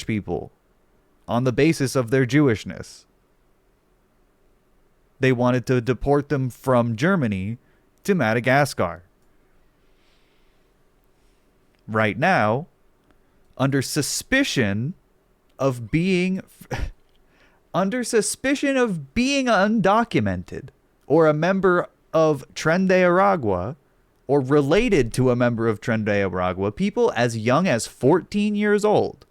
people on the basis of their Jewishness. They wanted to deport them from Germany to Madagascar. Right now, under suspicion of being undocumented or a member of Tren de Aragua or related to a member of Tren de Aragua, people as young as 14 years old.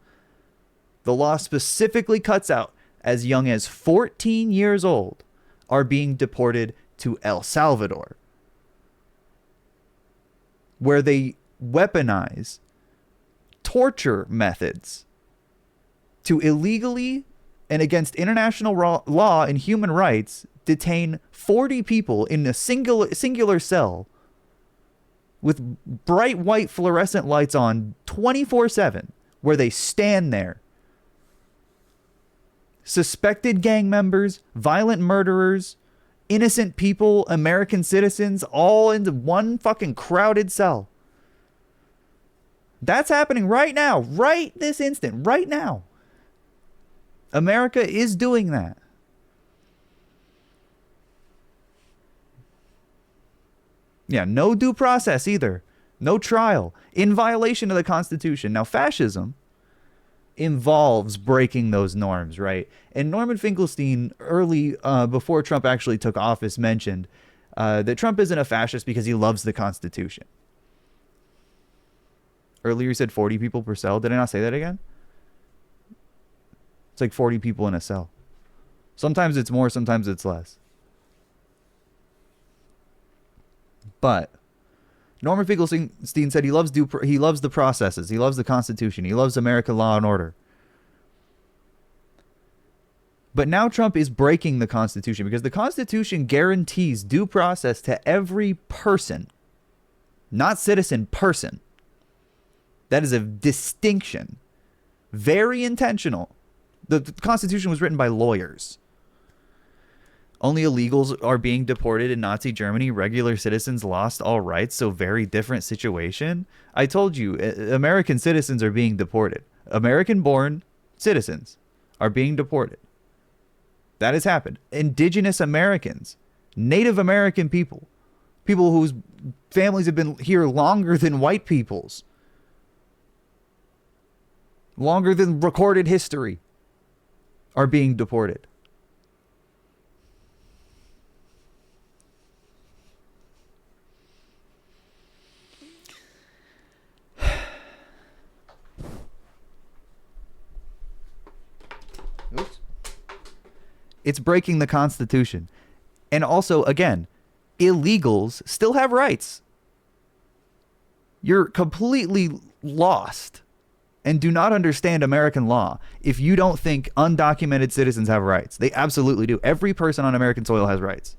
The law specifically cuts out as young as 14 years old are being deported to El Salvador, where they weaponize torture methods to illegally and against international law and human rights detain 40 people in a singular cell with bright white fluorescent lights on 24/7, where they stand there. Suspected gang members, violent murderers, innocent people, American citizens, all into one fucking crowded cell. That's happening right now, right this instant, right now. America is doing that. Yeah, no due process either. No trial. In violation of the Constitution. Now, fascism involves breaking those norms, right? And Norman Finkelstein, early, before Trump actually took office, mentioned that Trump isn't a fascist because he loves the Constitution. Earlier, he said 40 people per cell. Did I not say that again? It's like 40 people in a cell. Sometimes it's more, sometimes it's less. But Norman Finkelstein said he loves the processes. He loves the Constitution. He loves American law and order. But now Trump is breaking the Constitution because the Constitution guarantees due process to every person, not citizen, person. That is a distinction. Very intentional. The Constitution was written by lawyers. Only illegals are being deported in Nazi Germany. Regular citizens lost all rights. So very different situation. I told you, American citizens are being deported. American-born citizens are being deported. That has happened. Indigenous Americans, Native American people, people whose families have been here longer than white people's, longer than recorded history, are being deported. Oops. It's breaking the Constitution. And also, again, illegals still have rights. You're completely lost and do not understand American law if you don't think undocumented citizens have rights. They absolutely do. Every person on American soil has rights,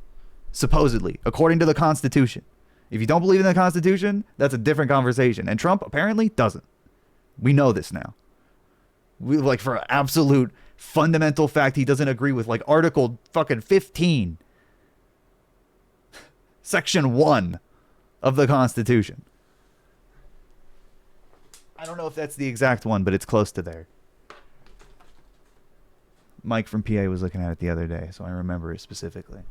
supposedly, according to the Constitution. If you don't believe in the Constitution, that's a different conversation. And Trump apparently doesn't. We know this now. We, like, for an absolute fundamental fact, he doesn't agree with, like, Article fucking 15, Section 1 of the Constitution. I don't know if that's the exact one, but it's close to there. Mike from PA was looking at it the other day, so I remember it specifically.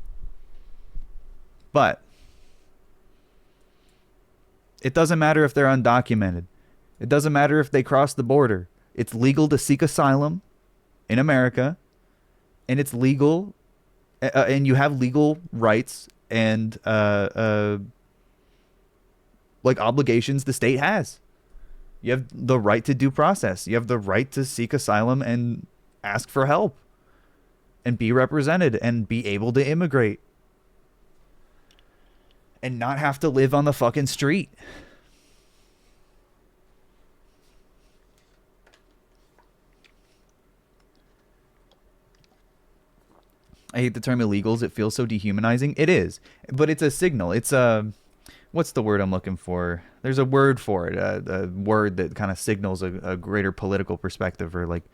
But it doesn't matter if they're undocumented. It doesn't matter if they cross the border. It's legal to seek asylum in America, and it's legal, and you have legal rights and like obligations the state has. You have the right to due process. You have the right to seek asylum and ask for help and be represented and be able to immigrate and not have to live on the fucking street. I hate the term illegals. It feels so dehumanizing. It is, but it's a signal. It's a, what's the word I'm looking for? There's a word for it. A word that kind of signals a greater political perspective or like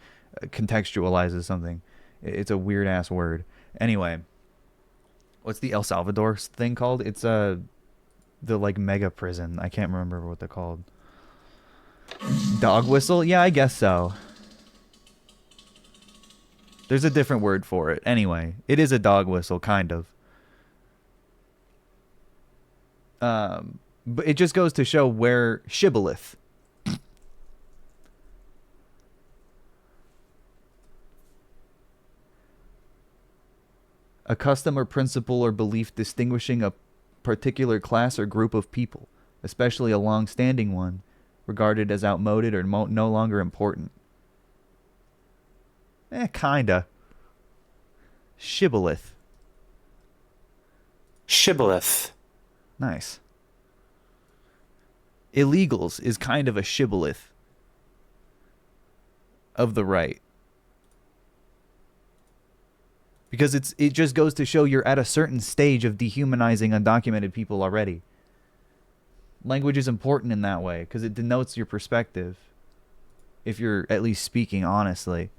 contextualizes something. It's a weird ass word. Anyway, what's the El Salvador thing called? It's the like mega prison. I can't remember what they're called. Dog whistle? Yeah, I guess so. There's a different word for it. Anyway, it is a dog whistle, kind of. But it just goes to show where shibboleth. A custom or principle or belief distinguishing a particular class or group of people, especially a long-standing one, regarded as outmoded or no longer important. Kinda. Shibboleth. Shibboleth. Nice. Illegals is kind of a shibboleth of the right. Because it just goes to show you're at a certain stage of dehumanizing undocumented people already. Language is important in that way because it denotes your perspective. If you're at least speaking honestly.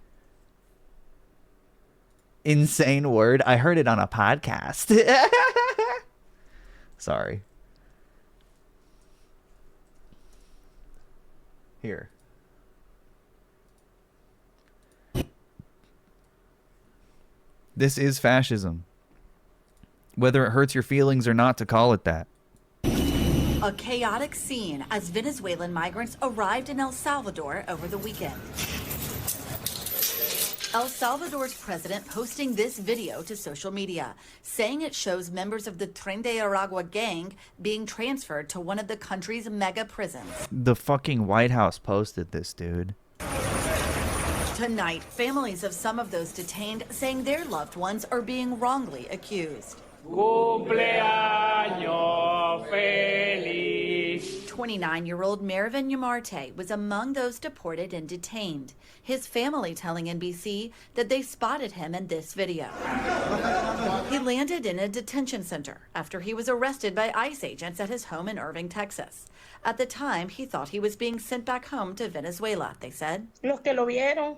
Insane word. I heard it on a podcast. Sorry. Here. This is fascism. Whether it hurts your feelings or not to call it that. A chaotic scene as Venezuelan migrants arrived in El Salvador over the weekend. El Salvador's president posting this video to social media, saying it shows members of the Tren de Aragua gang being transferred to one of the country's mega prisons. The fucking White House posted this, dude. Tonight, families of some of those detained saying their loved ones are being wrongly accused. Cumpleaños feliz. 29-year-old Mervin Yamarte was among those deported and detained. His family telling NBC that they spotted him in this video. He landed in a detention center after he was arrested by ICE agents at his home in Irving, Texas. At the time, he thought he was being sent back home to Venezuela, they said. Los que lo vieron,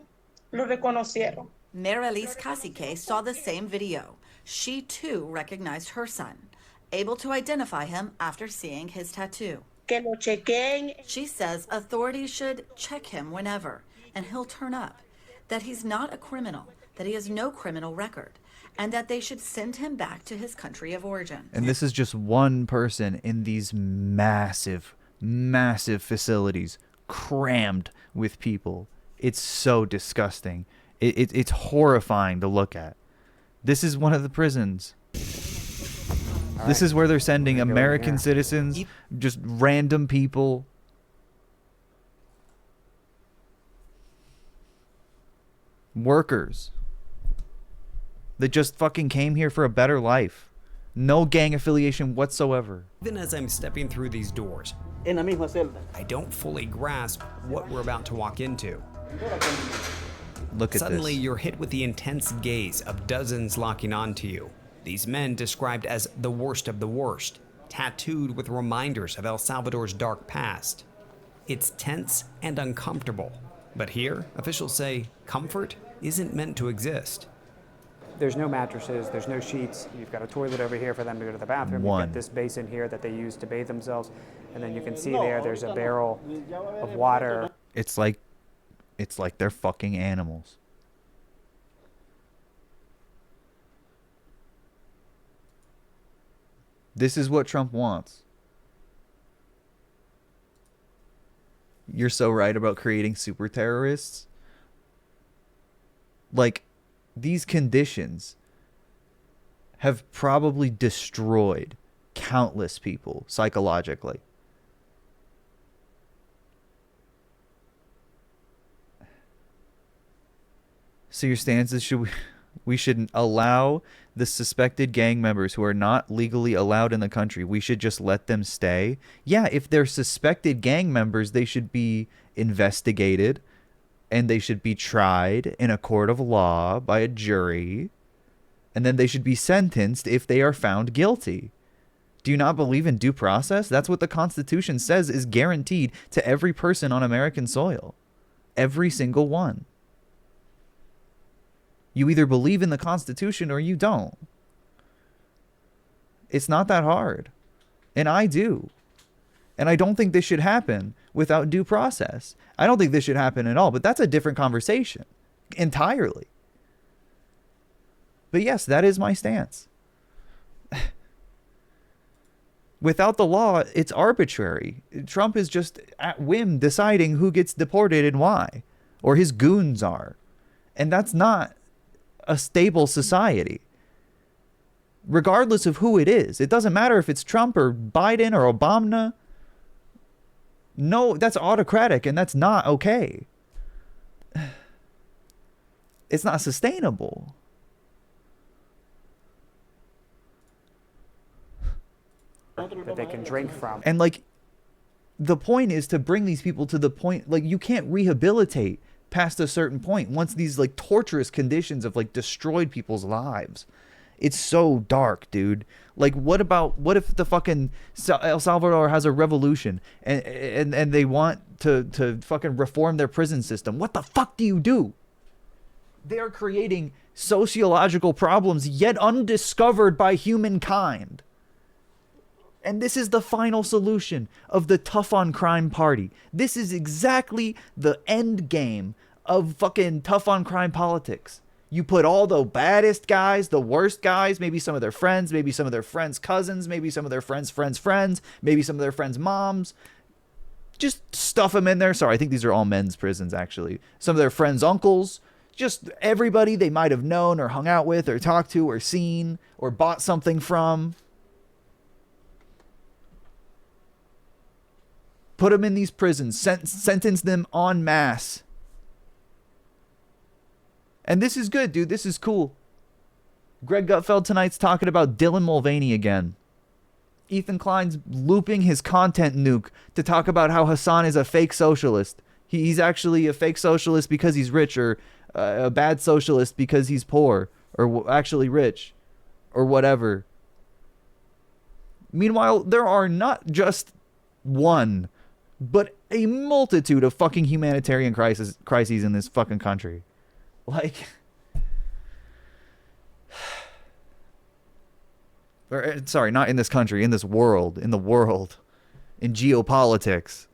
lo reconocieron. Marilis Cacique saw the same video. She, too, recognized her son, able to identify him after seeing his tattoo. Que lo chequeen. She says authorities should check him whenever, and he'll turn up, that he's not a criminal, that he has no criminal record, and that they should send him back to his country of origin. And this is just one person in these massive, massive facilities crammed with people. It's so disgusting. It's horrifying to look at. This is one of the prisons. This is where they're sending American citizens, just random people. Workers that just fucking came here for a better life. No gang affiliation whatsoever. Even as I'm stepping through these doors, I don't fully grasp what we're about to walk into. Look at Suddenly, this. you're hit with the intense gaze of dozens locking onto you. These men described as the worst of the worst, tattooed with reminders of El Salvador's dark past. It's tense and uncomfortable. But here, officials say comfort isn't meant to exist. There's no mattresses, there's no sheets. You've got a toilet over here for them to go to the bathroom. You've got this basin here that they use to bathe themselves. And then you can see there's a barrel of water. It's like they're fucking animals. This is what Trump wants. You're so right about creating super terrorists. Like, these conditions have probably destroyed countless people psychologically. So your stance is we should allow the suspected gang members who are not legally allowed in the country, we should just let them stay? Yeah, if they're suspected gang members, they should be investigated and they should be tried in a court of law by a jury, and then they should be sentenced if they are found guilty. Do you not believe in due process? That's what the Constitution says is guaranteed to every person on American soil. Every single one. You either believe in the Constitution or you don't. It's not that hard. And I do. And I don't think this should happen without due process. I don't think this should happen at all, but that's a different conversation entirely. But yes, that is my stance. Without the law, it's arbitrary. Trump is just at whim deciding who gets deported and why, or his goons are. And that's not a stable society. Regardless of who it is. It doesn't matter if it's Trump or Biden or Obama. No, that's autocratic and that's not okay. It's not sustainable. That they can drink from. And like, the point is to bring these people to the point, like, you can't rehabilitate past a certain point once these like torturous conditions have like destroyed people's lives. It's so dark, dude. Like, what if the fucking El Salvador has a revolution and they want to fucking reform their prison system? What the fuck do you do? They are creating sociological problems yet undiscovered by humankind. And this is the final solution of the tough on crime party. This is exactly the end game of fucking tough on crime politics. You put all the baddest guys, the worst guys, maybe some of their friends, maybe some of their friends' cousins, maybe some of their friends' friends, maybe some of their friends' moms. Just stuff them in there. Sorry, I think these are all men's prisons, actually. Some of their friends' uncles. Just everybody they might have known or hung out with or talked to or seen or bought something from. Put them in these prisons. Sentence them en masse. And this is good, dude. This is cool. Greg Gutfeld tonight's talking about Dylan Mulvaney again. Ethan Klein's looping his content nuke to talk about how Hassan is a fake socialist. He's actually a fake socialist because he's rich, or a bad socialist because he's poor, or actually rich, or whatever. Meanwhile, there are not just one, but a multitude of fucking humanitarian crises in this fucking country. Like, sorry, not in this country, in this world, in geopolitics.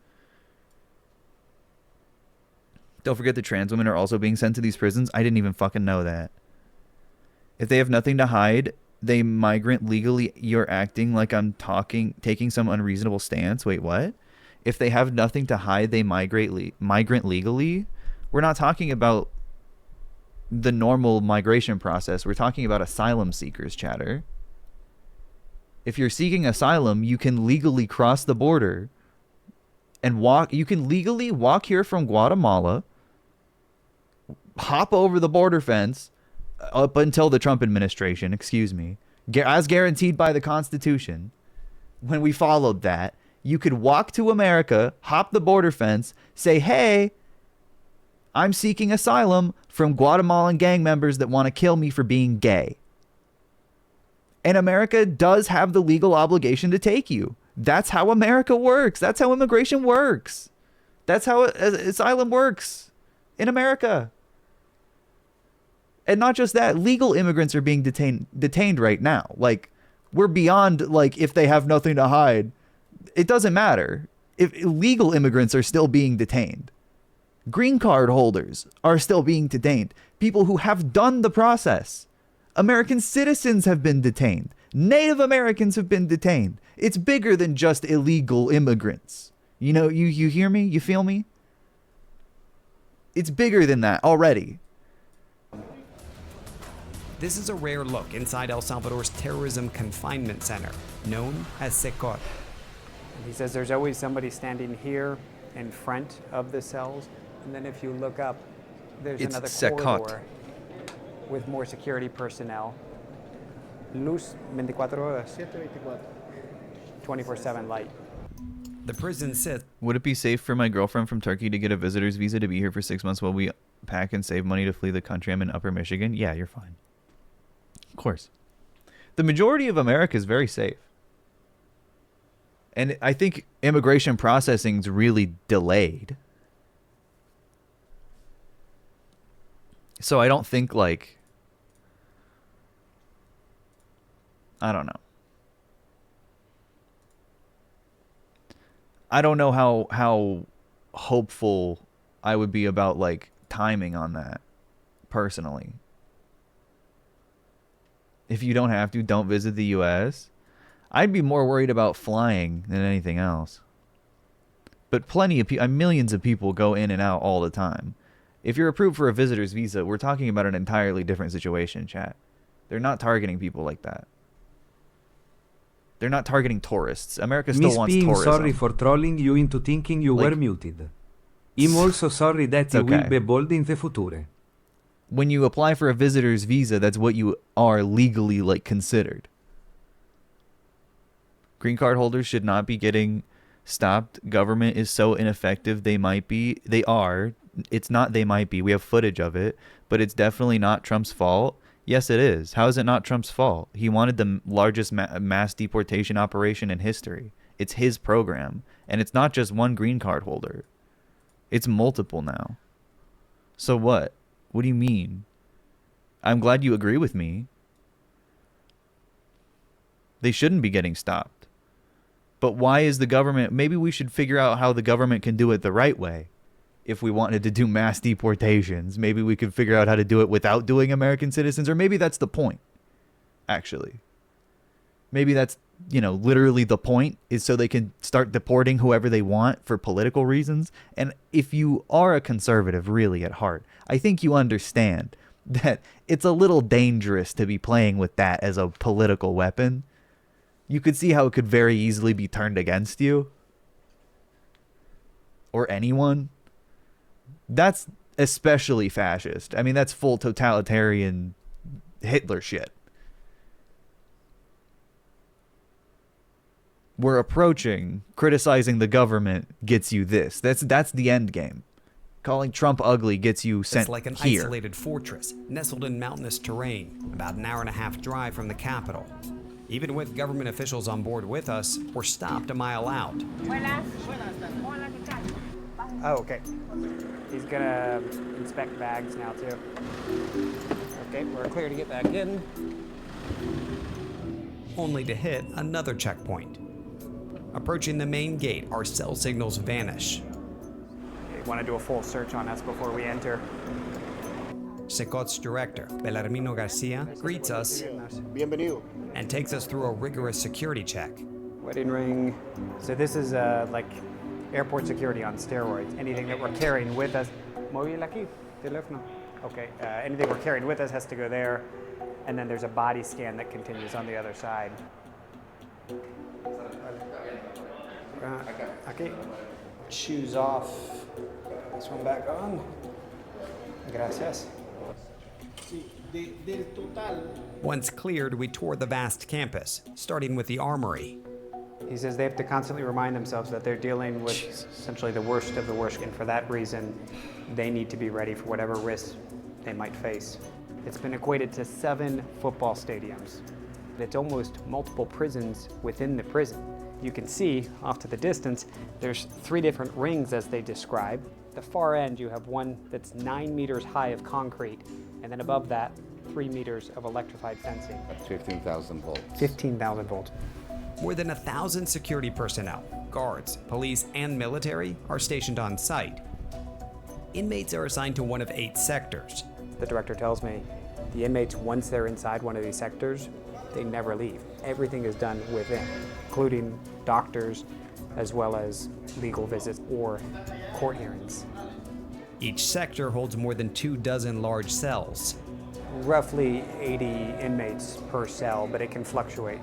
Don't forget the trans women are also being sent to these prisons. I didn't even fucking know that. If they have nothing to hide, they migrant legally. You're acting like I'm taking some unreasonable stance. Wait, what? If they have nothing to hide, they migrant legally? We're not talking about the normal migration process. We're talking about asylum seekers, chatter. If you're seeking asylum, you can legally cross the border and walk. You can legally walk here from Guatemala, hop over the border fence up until the Trump administration, excuse me, as guaranteed by the Constitution. When we followed that, you could walk to America, hop the border fence, say, hey, I'm seeking asylum from Guatemalan gang members that want to kill me for being gay. And America does have the legal obligation to take you. That's how America works. That's how immigration works. That's how asylum works in America. And not just that, legal immigrants are being detained right now. Like, we're beyond, like, if they have nothing to hide. It doesn't matter. If illegal immigrants are still being detained. Green card holders are still being detained. People who have done the process. American citizens have been detained. Native Americans have been detained. It's bigger than just illegal immigrants. You know, you hear me? You feel me? It's bigger than that already. This is a rare look inside El Salvador's terrorism confinement center, known as CECOT. He says there's always somebody standing here in front of the cells. And then if you look up, there's another corridor with more security personnel. Luz 24 horas. 24/7 light. The prison sits. Would it be safe for my girlfriend from Turkey to get a visitor's visa to be here for 6 months while we pack and save money to flee the country? I'm in Upper Michigan. Yeah, you're fine. Of course. The majority of America is very safe. And I think immigration processing is really delayed. So I don't think, like, I don't know. I don't know how hopeful I would be about, like, timing on that, personally. If you don't have to, don't visit the U.S. I'd be more worried about flying than anything else. But millions of people go in and out all the time. If you're approved for a visitor's visa, we're talking about an entirely different situation, chat. They're not targeting people like that. They're not targeting tourists. America still wants tourism. Sorry for trolling you into thinking you were muted. I'm also sorry that you will be bold in the future. When you apply for a visitor's visa, that's what you are legally considered. Green card holders should not be getting stopped. Government is so ineffective. They might be. They are. It's not they might be. We have footage of it, but it's definitely not Trump's fault. Yes, it is. How is it not Trump's fault? He wanted the largest mass deportation operation in history. It's his program. And it's not just one green card holder. It's multiple now. So what? What do you mean? I'm glad you agree with me. They shouldn't be getting stopped. But why is the government... Maybe we should figure out how the government can do it the right way. If we wanted to do mass deportations, maybe we could figure out how to do it without doing American citizens. Or maybe that's the point, actually. Maybe that's, literally the point, is so they can start deporting whoever they want for political reasons. And if you are a conservative really at heart, I think you understand that it's a little dangerous to be playing with that as a political weapon. You could see how it could very easily be turned against you. Or anyone. That's especially fascist. I mean, that's full totalitarian Hitler shit. We're approaching, criticizing the government gets you this. That's the end game. Calling Trump ugly gets you sent here. It's like an isolated fortress, nestled in mountainous terrain, about an hour-and-a-half drive from the capital. Even with government officials on board with us, we're stopped a mile out. Oh, okay. He's gonna inspect bags now, too. Okay, we're clear to get back in. Only to hit another checkpoint. Approaching the main gate, our cell signals vanish. You want to do a full search on us before we enter? CECOT's director, Belarmino Garcia, greets us and takes us through a rigorous security check. Wedding ring. So this is like airport security on steroids. Anything that we're carrying with us. Móvil aquí, teléfono. Okay, anything we're carrying with us has to go there. And then there's a body scan that continues on the other side. Okay. Shoes off. This one back on. Gracias. Once cleared, we tour the vast campus, starting with the armory. He says they have to constantly remind themselves that they're dealing with essentially the worst of the worst, and for that reason, they need to be ready for whatever risks they might face. It's been equated to 7 football stadiums. It's almost multiple prisons within the prison. You can see off to the distance, there's 3 different rings as they describe. The far end, you have one that's 9 meters high of concrete, and then above that, 3 meters of electrified fencing. 15,000 volts. 15,000 volts. More than 1,000 security personnel, guards, police, and military are stationed on site. Inmates are assigned to one of 8 sectors. The director tells me the inmates, once they're inside one of these sectors, they never leave. Everything is done within, including doctors, as well as legal visits or court hearings. Each sector holds more than 24 large cells. Roughly 80 inmates per cell, but it can fluctuate.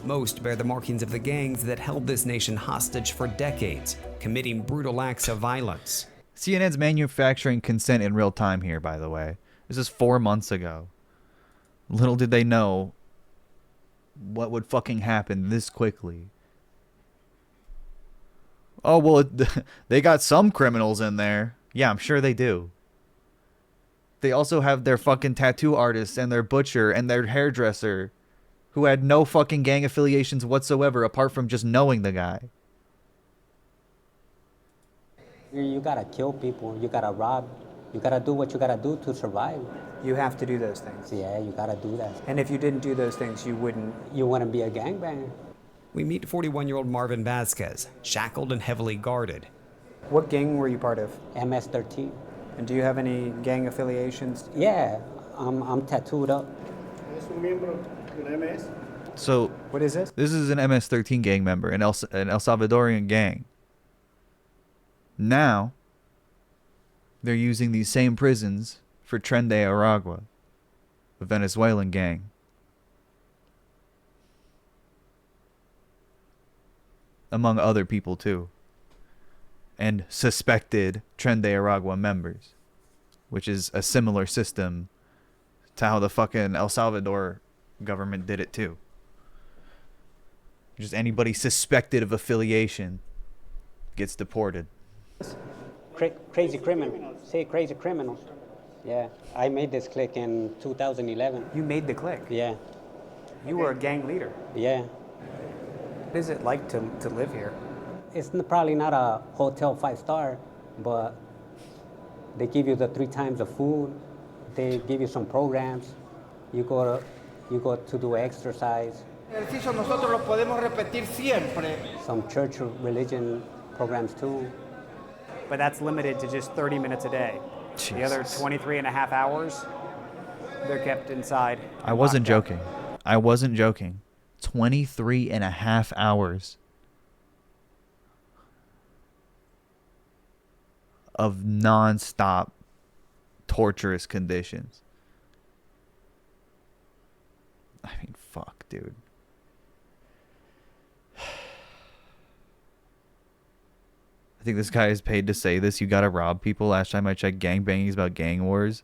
Most bear the markings of the gangs that held this nation hostage for decades, committing brutal acts of violence. CNN's manufacturing consent in real time here, by the way. This is 4 months ago. Little did they know what would fucking happen this quickly. Oh, well, they got some criminals in there. Yeah, I'm sure they do. They also have their fucking tattoo artists and their butcher and their hairdresser who had no fucking gang affiliations whatsoever apart from just knowing the guy. You gotta kill people, you gotta rob, you gotta do what you gotta do to survive. You have to do those things. Yeah, you gotta do that. And if you didn't do those things, you wouldn't. You wanna be a gangbanger. We meet 41-year-old Marvin Vasquez, shackled and heavily guarded. What gang were you part of? MS-13. And do you have any gang affiliations? Yeah, I'm tattooed up. So what is this? This is an MS-13 gang member, an El Salvadorian gang. Now, they're using these same prisons for Tren de Aragua, a Venezuelan gang. Among other people too. And suspected Tren de Aragua members, which is a similar system to how the fucking El Salvador government did it too. Just anybody suspected of affiliation gets deported. Crazy criminals. Say crazy criminals. Yeah, I made this clique in 2011. You made the clique? Yeah. You were a gang leader? Yeah. What is it like to live here? It's probably not a hotel 5-star, but they give you the 3 times of food. They give you some programs. You go to do exercise. Nosotros lo podemos repetir siempre. Some church religion programs too. But that's limited to just 30 minutes a day. Jesus. The other 23 and a half hours, they're kept inside. I wasn't joking. I wasn't joking. 23 and a half hours of non-stop torturous conditions. I mean, fuck, dude. I think this guy is paid to say this. You gotta rob people. Last time I checked, gangbanging is about gang wars.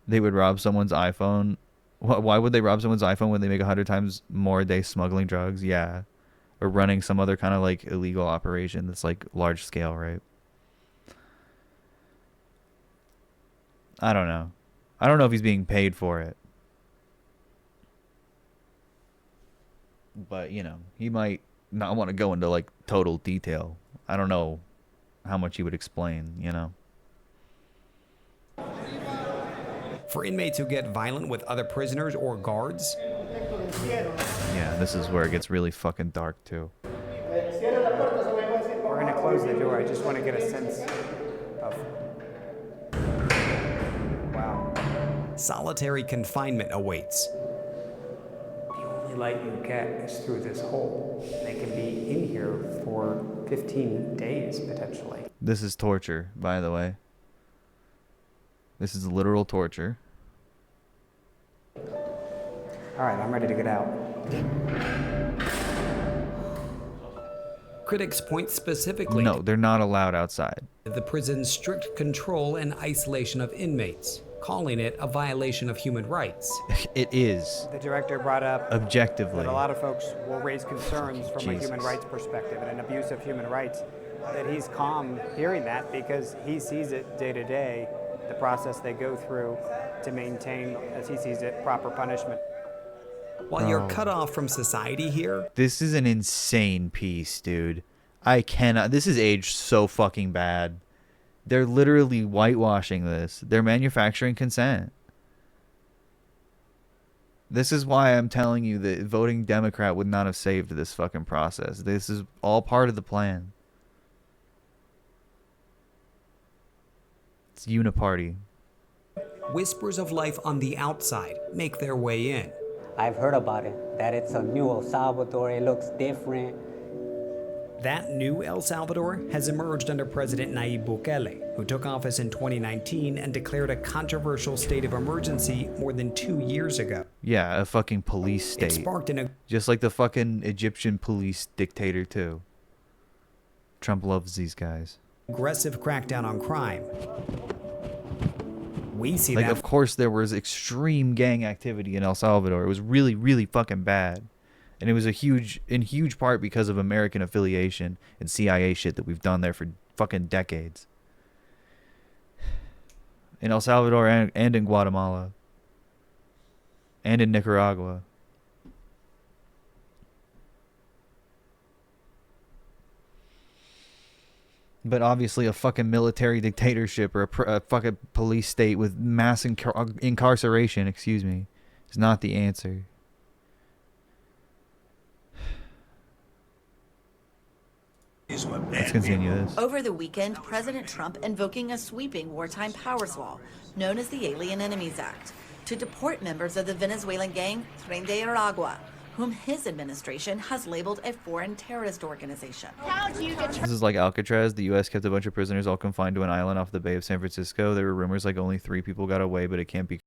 They would rob someone's iPhone. Why would they rob someone's iPhone when they make 100 times more a day smuggling drugs? Yeah. Or running some other kind of like illegal operation that's like large scale, right? I don't know. I don't know if he's being paid for it. But, you know, he might not want to go into like total detail. I don't know how much he would explain, you know. For inmates who get violent with other prisoners or guards. Yeah, this is where it gets really fucking dark too. We're gonna close the door. I just want to get a sense of... Wow. Solitary confinement awaits. The only light you get is through this hole. They can be in here for 15 days, potentially. This is torture, by the way. This is literal torture. All right, I'm ready to get out. Critics point specifically No, they're not allowed outside. to the prison's strict control and isolation of inmates, calling it a violation of human rights. It is. The director brought up Objectively. that a lot of folks will raise concerns from a Jesus. human rights perspective and an abuse of human rights, that he's calm hearing that because he sees it day to day, the process they go through to maintain, as he sees it, proper punishment. While you're cut off from society here, This is an insane piece, dude. I cannot. This is aged so fucking bad. They're literally whitewashing this. They're manufacturing consent. This is why I'm telling you that voting Democrat would not have saved this fucking process. This is all part of the plan. It's uniparty. whispers of life on the outside make their way in. I've heard about it, that it's a new El Salvador, it looks different. That new El Salvador has emerged under President Nayib Bukele, who took office in 2019 and declared a controversial state of emergency more than 2 years ago. Yeah, a fucking police state. It sparked an just like the fucking Egyptian police dictator too. Trump loves these guys. aggressive crackdown on crime. We see like, that. of course, there was extreme gang activity in El Salvador. It was really, really fucking bad. And it was in huge part because of American affiliation and CIA shit that we've done there for fucking decades. In El Salvador and in Guatemala. And in Nicaragua. But obviously a fucking military dictatorship or a fucking police state with mass incarceration, is not the answer. Let's continue this. Over the weekend, President Trump invoking a sweeping wartime powers law known as the Alien Enemies Act to deport members of the Venezuelan gang Tren de Aragua, whom his administration has labeled a foreign terrorist organization. This is like Alcatraz. The U.S. kept a bunch of prisoners all confined to an island off the Bay of San Francisco. There were rumors like only 3 people got away, but it can't be